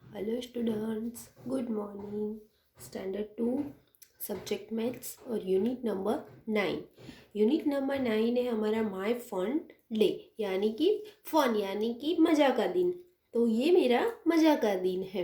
Hello students, good morning. Standard 2 subject maths और unit number 9। Unit number 9 है हमारा my fun day, यानी कि फन यानी कि मज़ा का दिन। तो ये मेरा मज़ा का दिन है।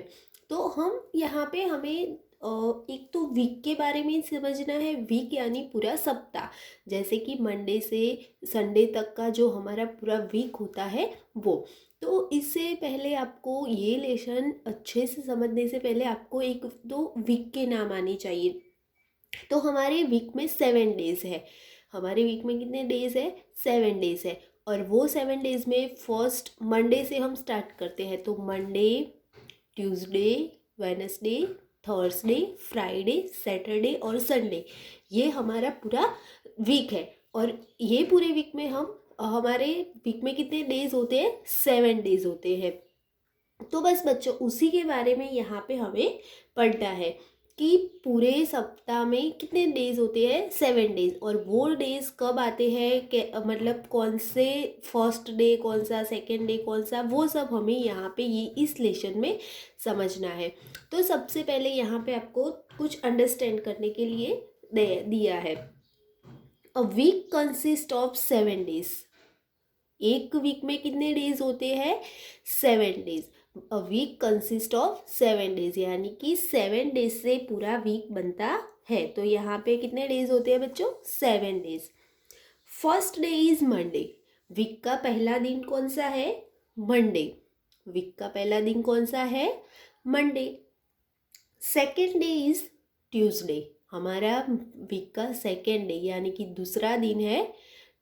तो हम यहाँ पे हमें एक तो वीक के बारे में समझना है। वीक यानी पूरा सप्ताह, जैसे कि मंडे से संडे तक का जो हमारा पूरा वीक होता है वो। तो इससे पहले आपको ये लेसन अच्छे से समझने से पहले आपको एक दो वीक के नाम आने चाहिए। तो हमारे वीक में 7 डेज है। हमारे वीक में कितने डेज है? 7 डेज है। और वो 7 डेज में फर्स्ट मंडे से हम स्टार्ट करते हैं। तो Monday, Tuesday, Wednesday, Thursday, Friday, Saturday और संडे, ये हमारा पूरा वीक है। और ये पूरे वीक में हमारे वीक में कितने डेज होते हैं? 7 डेज होते हैं। तो बस बच्चों, उसी के बारे में यहाँ पे हमें पढ़ना है कि पूरे सप्ताह में कितने डेज होते हैं? 7 डेज। और वो डेज कब आते हैं, मतलब कौन से फर्स्ट डे कौन सा, सेकेंड डे कौन सा, वो सब हमें यहाँ पे ये इस लेसन में समझना है। तो सबसे पहले यहाँ पे आपको कुछ अंडरस्टैंड करने के लिए दिया है। A week consist of 7 days. एक वीक में कितने डेज होते हैं? 7 days. A week consist of 7 days, यानी कि 7 डेज से पूरा वीक बनता है। तो यहाँ पे कितने डेज होते हैं बच्चों? 7 days. First day is Monday. Week का पहला दिन कौन सा है? मंडे। वीक का पहला दिन कौन सा है? Monday. Second day is Tuesday. हमारा वीक का सेकेंड डे यानी कि दूसरा दिन है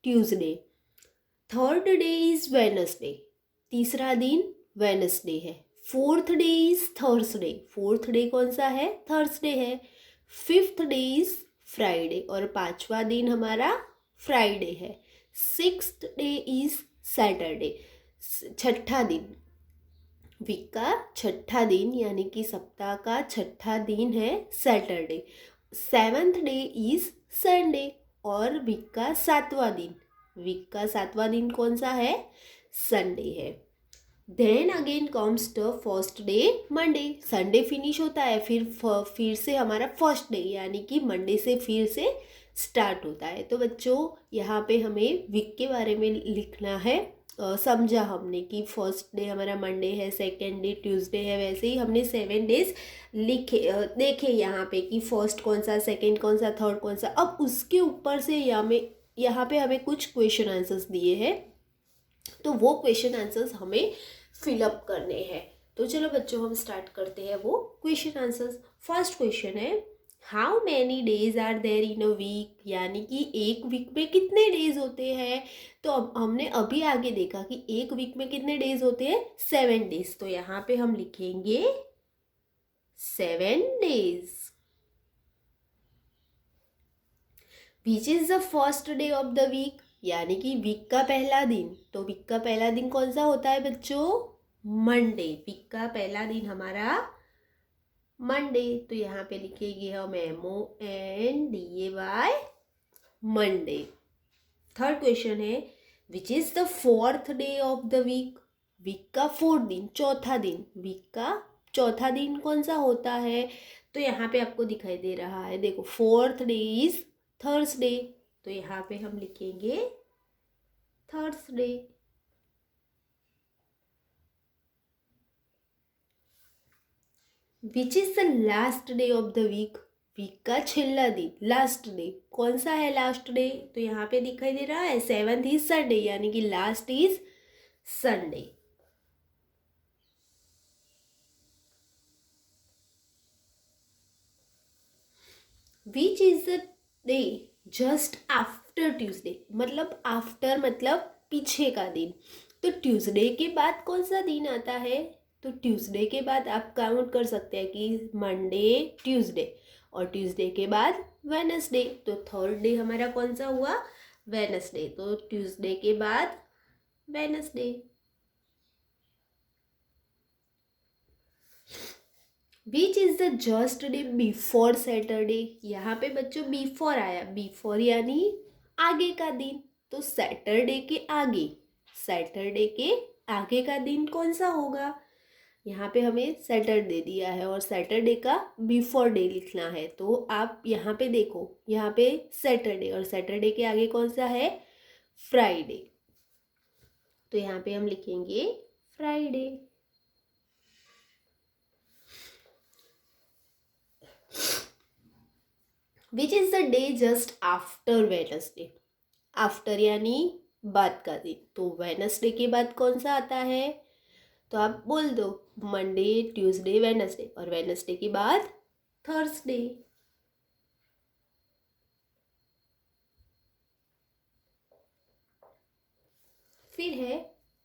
Tuesday. Third day is Wednesday. तीसरा दिन वेनसडे है। Fourth day is Thursday. Fourth day कौन सा है? थर्सडे है। Fifth day is Friday. और पांचवा दिन हमारा फ्राइडे है। Sixth day is Saturday. छठा दिन, वीक का छठा दिन यानी कि सप्ताह का छठा दिन है Saturday. Seventh day is Sunday. और वीक का सातवां दिन, वीक का सातवां दिन कौन सा है? संडे है। Then again comes the first day Monday. Sunday finish होता है, फिर से हमारा फर्स्ट डे यानी कि मंडे से फिर से स्टार्ट होता है। तो बच्चों, यहाँ पे हमें वीक के बारे में लिखना है। समझा हमने कि फर्स्ट डे हमारा मंडे है, सेकेंड डे ट्यूसडे है, वैसे ही हमने 7 डेज लिखे देखे यहाँ पे कि फर्स्ट कौन सा, सेकेंड कौन सा, थर्ड कौन सा। अब उसके ऊपर से यहाँ पे हमें कुछ क्वेश्चन आंसर्स दिए हैं। तो वो क्वेश्चन आंसर्स हमें फिलअप करने हैं। तो चलो बच्चों, हम स्टार्ट करते हैं वो क्वेश्चन आंसर्स। फर्स्ट क्वेश्चन है, how many days are there in a week, यानी कि एक वीक में कितने डेज होते हैं। तो अब हमने अभी आगे देखा कि एक वीक में कितने डेज होते हैं? 7 डेज। तो यहाँ पे हम लिखेंगे 7 days. Which is the first day of the week, यानी कि वीक का पहला दिन। तो वीक का पहला दिन कौन सा होता है बच्चों? मंडे। वीक का पहला दिन हमारा मंडे। तो यहाँ पे लिखेंगे हम MONDAY, मंडे। थर्ड क्वेश्चन है, which is the fourth day of the week. Week का फोर्थ दिन, चौथा दिन। वीक का चौथा दिन कौन सा होता है? तो यहाँ पे आपको दिखाई दे रहा है, देखो, फोर्थ डे इज थर्सडे। तो यहाँ पे हम लिखेंगे Thursday. Which is the last day of the week. Week का छेल्ला दिन, लास्ट डे कौन सा है? लास्ट डे तो यहाँ पे दिखाई दे रहा है 7th इज संडे, यानी कि last is Sunday. Which is the day just after Tuesday. मतलब आफ्टर मतलब पीछे का दिन। तो ट्यूसडे के बाद कौन सा दिन आता है? तो ट्यूसडे के बाद आप काउंट कर सकते हैं कि मंडे, ट्यूसडे, और ट्यूसडे के बाद वेनसडे। तो थर्ड डे हमारा कौन सा हुआ? वेनसडे। तो ट्यूसडे के बाद Wednesday. Which is the just day before Saturday. यहाँ पे बच्चों बिफोर आया, बिफोर यानी आगे का दिन। तो सैटरडे के आगे, सैटरडे के आगे का दिन कौन सा होगा? यहाँ पे हमें सैटरडे दिया है और सैटरडे का बिफोर डे लिखना है। तो आप यहाँ पे देखो, यहाँ पे सैटरडे और सैटरडे के आगे कौन सा है, फ्राइडे। तो यहाँ पे हम लिखेंगे Friday. Which is the day just after Wednesday. After यानी बाद का दिन, तो वेडनेसडे के बाद कौन सा आता है, तो आप बोल दो मंडे ट्यूसडे वेडनेसडे, और वेडनेसडे के बाद थर्सडे। फिर है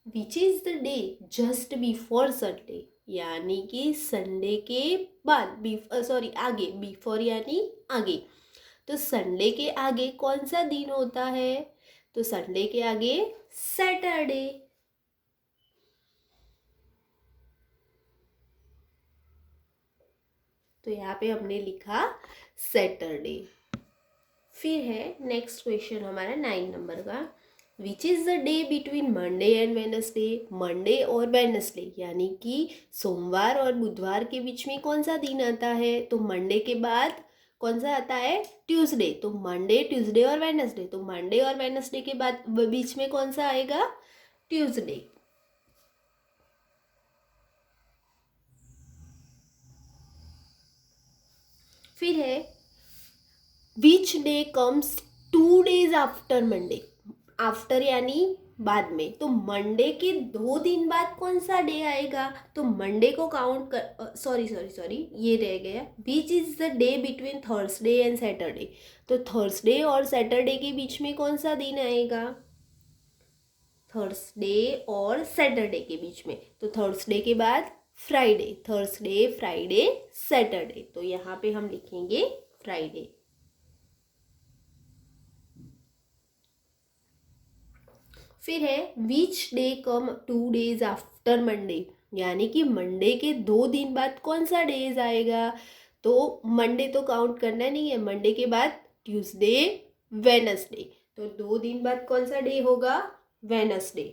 which is the day just before Sunday, यानी कि संडे के बाद, सॉरी आगे, बिफोर यानी आगे। तो संडे के आगे कौन सा दिन होता है, तो संडे के आगे सैटरडे। तो यहाँ पे हमने लिखा सैटरडे। फिर है नेक्स्ट क्वेश्चन हमारा 9 नंबर का, which is the day between Monday and Wednesday. Monday और वेडनेसडे यानी कि सोमवार और बुधवार के बीच में कौन सा दिन आता है, तो मंडे के बाद कौन सा आता है, ट्यूसडे। तो मंडे ट्यूसडे और वेडनेसडे, तो मंडे और वेडनेसडे के बाद बीच में कौन सा आएगा, ट्यूसडे। फिर है which day comes 2 days after Monday. After यानी बाद में, तो मंडे के 2 दिन बाद कौन सा डे आएगा, तो मंडे को काउंट कर, सॉरी ये रह गया, विच is the day between Thursday and Saturday. तो थर्सडे और सैटरडे के बीच में कौन सा दिन आएगा, थर्सडे और सैटरडे के बीच में, तो थर्सडे के बाद फ्राइडे, थर्सडे फ्राइडे सैटरडे। तो यहाँ पे हम लिखेंगे फ्राइडे। फिर है which day come 2 days after Monday, यानी कि मंडे के 2 दिन बाद कौन सा डेज आएगा, तो मंडे तो काउंट करना नहीं है, मंडे के बाद ट्यूसडे वेडनेसडे, तो 2 दिन बाद कौन सा डे होगा, वेडनेसडे।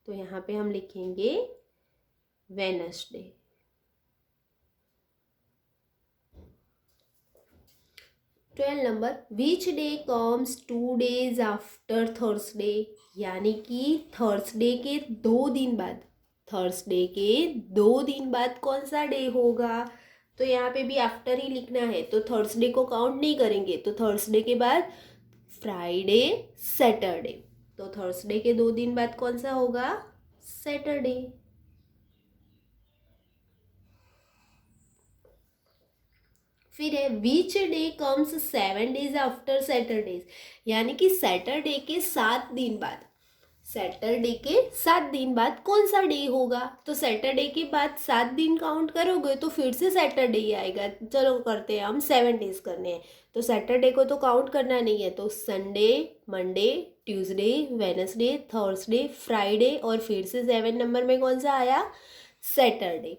तो यहाँ पे हम लिखेंगे Wednesday. Twelve number, which day comes 2 days after Thursday, यानी कि थर्सडे के 2 दिन बाद, थर्सडे के 2 दिन बाद कौन सा डे होगा, तो यहाँ पे भी आफ्टर ही लिखना है, तो थर्सडे को काउंट नहीं करेंगे, तो थर्सडे के बाद फ्राइडे सैटरडे, तो थर्सडे के 2 दिन बाद कौन सा होगा, सैटरडे। फिर है which day comes 7 days after Saturdays, यानी कि सैटरडे के 7 दिन बाद, सैटरडे के 7 दिन बाद कौन सा डे होगा, तो सैटरडे के बाद 7 दिन काउंट करोगे तो फिर से सैटरडे ही आएगा। चलो करते हैं, हम 7 डेज करने हैं, तो सैटरडे को तो काउंट करना नहीं है, तो Sunday Monday Tuesday Wednesday Thursday Friday, और फिर से 7 नंबर में कौन सा आया, सैटरडे।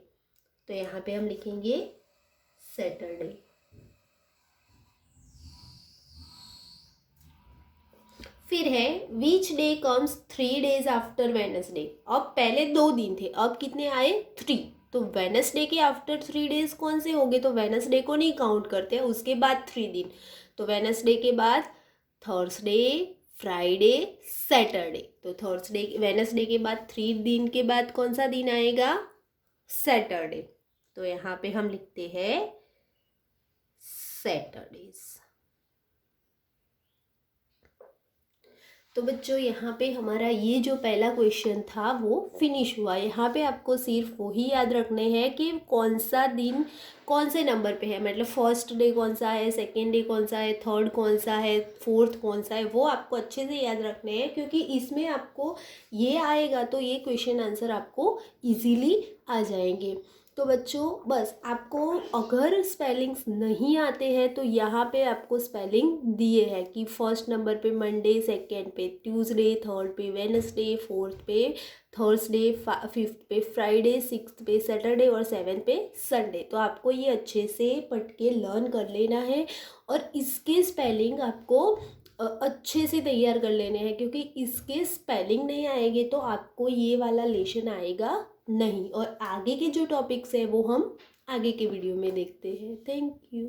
तो यहाँ पे हम लिखेंगे सैटरडे। फिर है which day comes 3 days after Wednesday. अब पहले 2 दिन थे, अब कितने आए, 3, तो वेडनेसडे के आफ्टर 3 डेज कौन से होंगे, तो वेडनेसडे को नहीं काउंट करते, उसके बाद 3 दिन, तो वेडनेसडे के बाद थर्सडे फ्राइडे सैटरडे, तो थर्सडे वेडनेसडे के बाद 3 दिन के बाद कौन सा दिन आएगा, सैटरडे। तो यहाँ पे हम लिखते हैं सैटरडेज। तो बच्चों यहाँ पे हमारा ये जो पहला क्वेश्चन था वो फिनिश हुआ। यहाँ पे आपको सिर्फ वही याद रखने हैं कि कौन सा दिन कौन से नंबर पे है, मतलब फर्स्ट डे कौन सा है, सेकेंड डे कौन सा है, थर्ड कौन सा है, फोर्थ कौन सा है, वो आपको अच्छे से याद रखने हैं, क्योंकि इसमें आपको ये आएगा तो ये क्वेश्चन आंसर आपको इजीली आ जाएंगे। तो बच्चों बस आपको अगर स्पेलिंग्स नहीं आते हैं तो यहाँ पे आपको स्पेलिंग दिए हैं कि फर्स्ट नंबर पे मंडे, सेकंड पे ट्यूसडे, थर्ड पे वेडनेसडे, फोर्थ पे थर्सडे, फिफ्थ पे फ्राइडे, सिक्स्थ पे सैटरडे और सेवन्थ पे संडे। तो आपको ये अच्छे से पढ़ के लर्न कर लेना है और इसके स्पेलिंग आपको अच्छे से तैयार कर लेने हैं, क्योंकि इसके स्पेलिंग नहीं आएंगे तो आपको ये वाला लेसन आएगा नहीं, और आगे के जो टॉपिक्स है वो हम आगे के वीडियो में देखते हैं। Thank you.